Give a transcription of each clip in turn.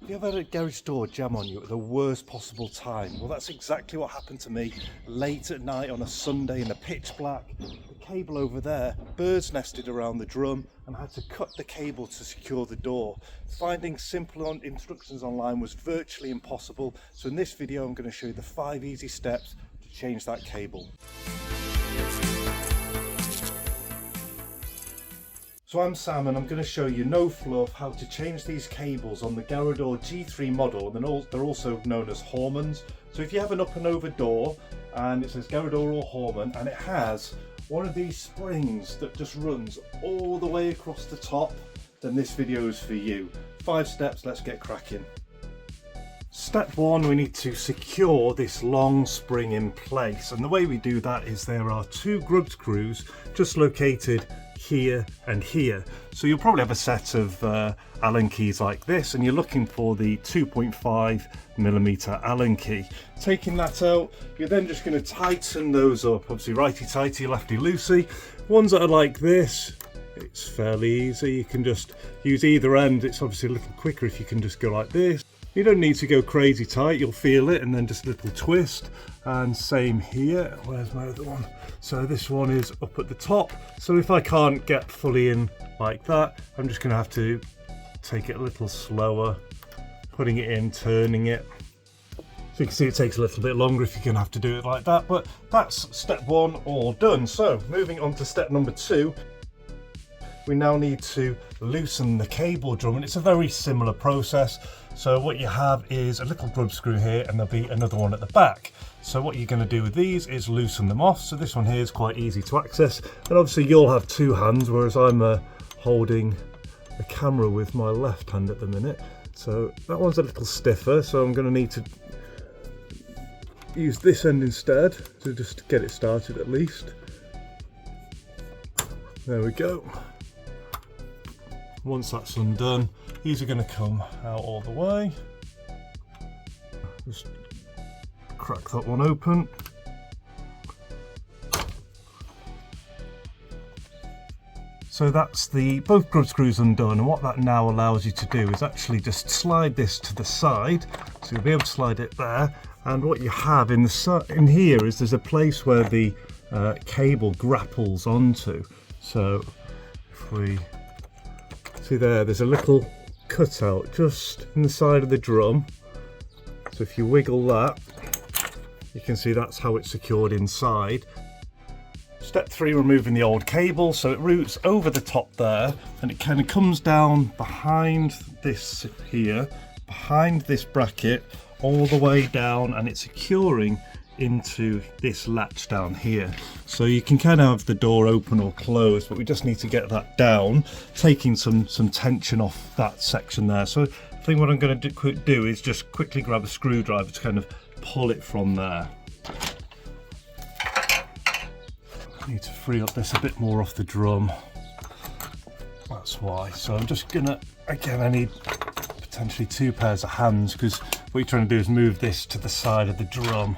Have you ever had a garage door jam on you at the worst possible time? Well, that's exactly what happened to me late at night on a Sunday in the pitch black. The cable over there, birds nested around the drum, and I had to cut the cable to secure the door. Finding simple instructions online was virtually impossible, so in this video I'm going to show you the 5 easy steps to change that cable. So I'm Sam and I'm going to show you no fluff how to change these cables on the Garador G3 model, and they're also known as Hörmanns. So if you have an up and over door and it says Garador or Hörmann and it has one of these springs that just runs all the way across the top, then this video is for you. 5 steps, let's get cracking. Step 1, we need to secure this long spring in place, and the way we do that is there are 2 grub screws just located here and here. So you'll probably have a set of Allen keys like this, and you're looking for the 2.5mm Allen key. Taking that out, you're then just going to tighten those up, obviously righty tighty, lefty loosey. Ones that are like this, it's fairly easy, you can just use either end. It's obviously a little quicker if you can just go like this. You don't need to go crazy tight, you'll feel it, and then just a little twist. And same here. Where's my other one? So this one is up at the top, so if I can't get fully in like that, I'm just going to have to take it a little slower, putting it in, turning it. So you can see it takes a little bit longer if you're going to have to do it like that, but that's step 1 all done. So moving on to step number 2, we now need to loosen the cable drum, and it's a very similar process. So what you have is a little grub screw here, and there'll be another one at the back. So what you're going to do with these is loosen them off. So this one here is quite easy to access, and obviously you'll have 2 hands, whereas I'm holding the camera with my left hand at the minute. So that one's a little stiffer, so I'm going to need to use this end instead to just get it started at least. There we go. Once that's undone, these are going to come out all the way. Just crack that one open. So that's both grub screws undone, and what that now allows you to do is actually just slide this to the side. So you'll be able to slide it there, and what you have in here is there's a place where the cable grapples onto. So if we see there's a little cutout just in the side of the drum. So if you wiggle that, you can see that's how it's secured inside. Step 3, removing the old cable. So it routes over the top there, and it kind of comes down behind this here, behind this bracket, all the way down, and it's securing into this latch down here. So you can kind of have the door open or closed, but we just need to get that down, taking some tension off that section there. So I think what I'm going to do is just quickly grab a screwdriver to kind of pull it from there. I need to free up this a bit more off the drum, that's why. So I'm just gonna, again, I need potentially 2 pairs of hands, because what you're trying to do is move this to the side of the drum.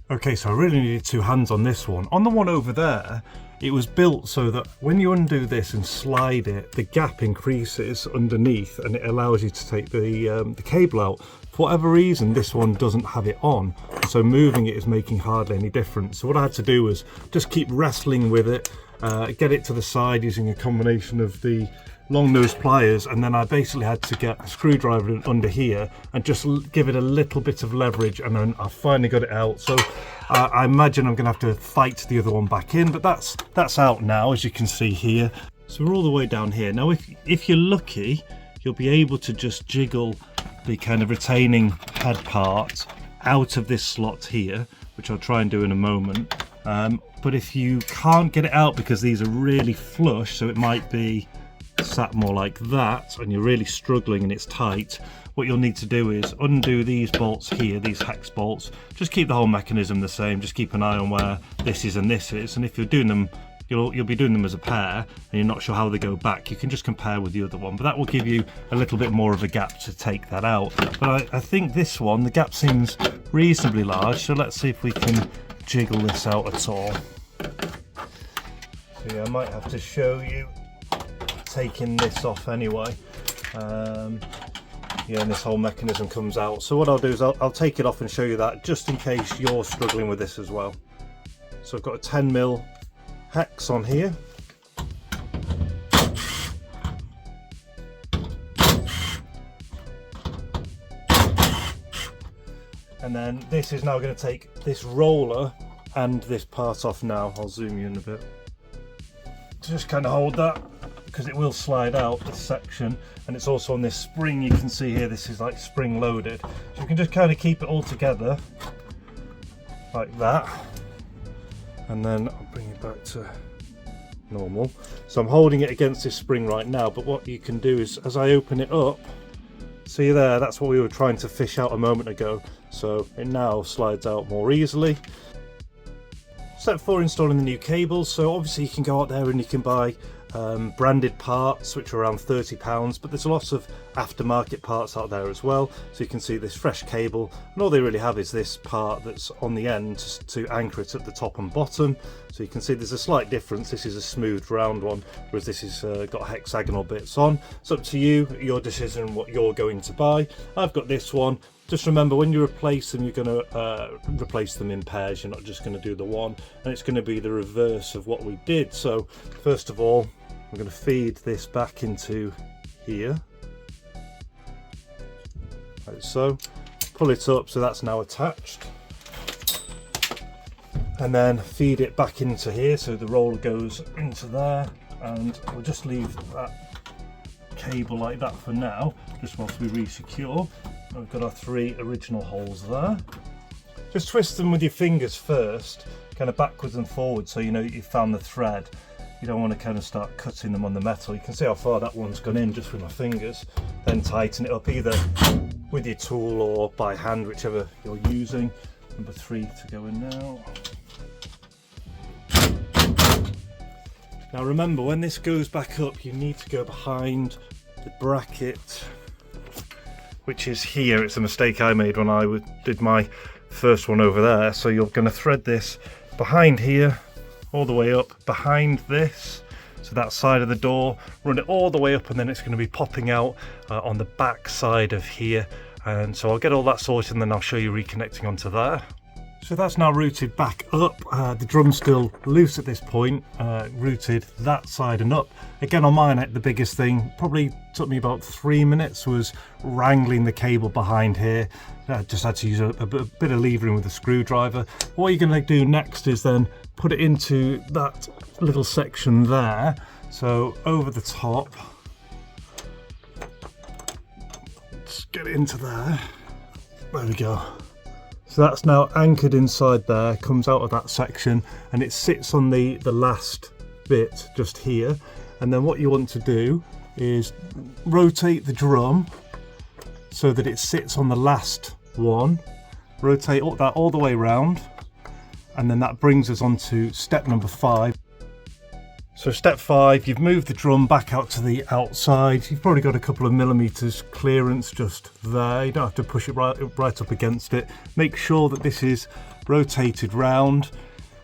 Okay, so I really needed 2 hands on this one. On the one over there, it was built so that when you undo this and slide it, the gap increases underneath, and it allows you to take the cable out. For whatever reason, this one doesn't have it on, so moving it is making hardly any difference. So what I had to do was just keep wrestling with it, get it to the side using a combination of the long nose pliers, and then I basically had to get a screwdriver under here and just give it a little bit of leverage, and then I finally got it out. So I imagine I'm gonna have to fight the other one back in, but that's out now, as you can see here. So we're all the way down here. Now if you're lucky, you'll be able to just jiggle the kind of retaining head part out of this slot here, which I'll try and do in a moment. But if you can't get it out because these are really flush, so it might be sat more like that, and you're really struggling and it's tight, what you'll need to do is undo these bolts here, these hex bolts. Just keep the whole mechanism the same, just keep an eye on where this is and this is, and if you're doing them, you'll be doing them as a pair and you're not sure how they go back, you can just compare with the other one, but that will give you a little bit more of a gap to take that out. But I think this one, the gap seems reasonably large, so let's see if we can jiggle this out at all. So yeah, I might have to show you taking this off anyway. Yeah, and this whole mechanism comes out. So what I'll do is I'll take it off and show you that, just in case you're struggling with this as well. So I've got a 10mm hex on here. And then this is now going to take this roller and this part off now. I'll zoom you in a bit. Just kind of hold that, because it will slide out this section, and it's also on this spring. You can see here this is like spring loaded, so you can just kind of keep it all together like that, and then I'll bring it back to normal. So I'm holding it against this spring right now, but what you can do is, as I open it up, see there, that's what we were trying to fish out a moment ago, so it now slides out more easily. Step 4, installing the new cables. So obviously you can go out there and you can buy branded parts, which are around £30, but there's lots of aftermarket parts out there as well. So you can see this fresh cable, and all they really have is this part that's on the end to anchor it at the top and bottom. So you can see there's a slight difference. This is a smooth round one, whereas this has got hexagonal bits on. It's up to you, your decision, what you're going to buy. I've got this one. Just remember, when you replace them, you're going to replace them in pairs. You're not just going to do the one, and it's going to be the reverse of what we did. So first of all, I'm going to feed this back into here, like so. Pull it up, so that's now attached, and then feed it back into here, so the roller goes into there, and we'll just leave that cable like that for now, just whilst we re-secure. We've got our 3 original holes there. Just twist them with your fingers first, kind of backwards and forwards, so you know that you've found the thread. You don't want to kind of start cutting them on the metal. You can see how far that one's gone in just with my fingers. Then tighten it up either with your tool or by hand, whichever you're using. Number 3 to go in now. Now remember, when this goes back up, you need to go behind the bracket, which is here. It's a mistake I made when I did my first one over there. So you're going to thread this behind here, all the way up behind this, so that side of the door, run it all the way up, and then it's going to be popping out on the back side of here. And so I'll get all that sorted, and then I'll show you reconnecting onto there. So that's now routed back up. The drum's still loose at this point, routed that side and up. Again, on mine, the biggest thing, probably took me about 3 minutes, was wrangling the cable behind here. I just had to use a bit of levering with a screwdriver. What you're going to do next is then put it into that little section there. So over the top, just get it into there. There we go. So that's now anchored inside there, comes out of that section, and it sits on the last bit just here. And then what you want to do is rotate the drum so that it sits on the last one. Rotate that all the way around, and then that brings us on to step number 5. So step 5, you've moved the drum back out to the outside. You've probably got a couple of millimeters clearance just there. You don't have to push it right up against it. Make sure that this is rotated round.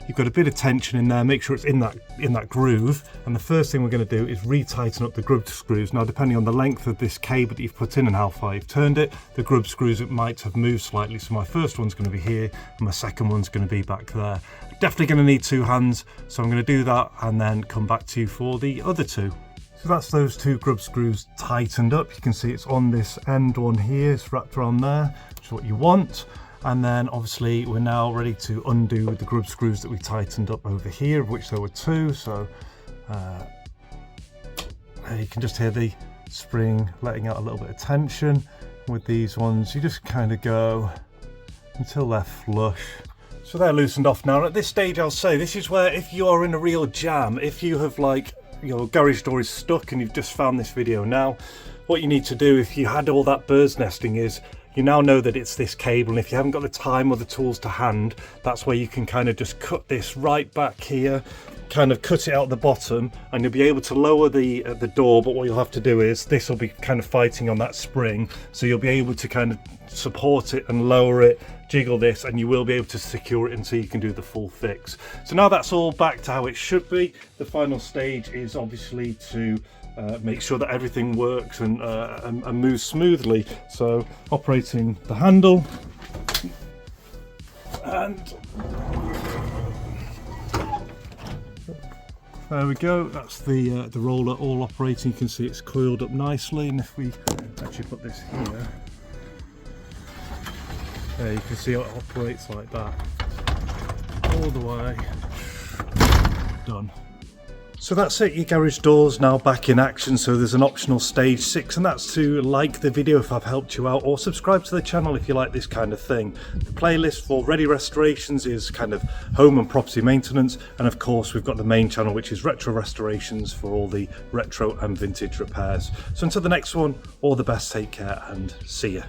You've got a bit of tension in there. Make sure it's in that groove. And the first thing we're going to do is re-tighten up the grub screws. Now, depending on the length of this cable that you've put in and how far you've turned it, the grub screws might have moved slightly. So my first one's going to be here, and my second one's going to be back there. Definitely going to need 2 hands, so I'm going to do that and then come back to you for the other 2. So that's those 2 grub screws tightened up. You can see it's on this end one here, it's wrapped around there, which is what you want. And then obviously we're now ready to undo the grub screws that we tightened up over here, of which there were 2. So you can just hear the spring letting out a little bit of tension. With these ones, you just kind of go until they're flush. So they're loosened off now. At this stage, I'll say this is where, if you are in a real jam, if you have, like, your garage door is stuck and you've just found this video now, what you need to do, if you had all that bird's nesting, is you now know that it's this cable, and if you haven't got the time or the tools to hand, that's where you can kind of just cut this right back here, kind of cut it out the bottom, and you'll be able to lower the door. But what you'll have to do is, this will be kind of fighting on that spring, so you'll be able to kind of support it and lower it, jiggle this, and you will be able to secure it until you can do the full fix. So now that's all back to how it should be. The final stage is obviously to make sure that everything works and moves smoothly. So operating the handle, and there we go. That's the roller all operating. You can see it's coiled up nicely, and if we actually put this here, there you can see how it operates like that all the way. Done. So that's it, your garage door's now back in action. So there's an optional stage 6, and that's to like the video if I've helped you out, or subscribe to the channel if you like this kind of thing. The playlist for ready restorations is kind of home and property maintenance, and of course we've got the main channel which is retro restorations for all the retro and vintage repairs. So until the next one, all the best, take care and see ya.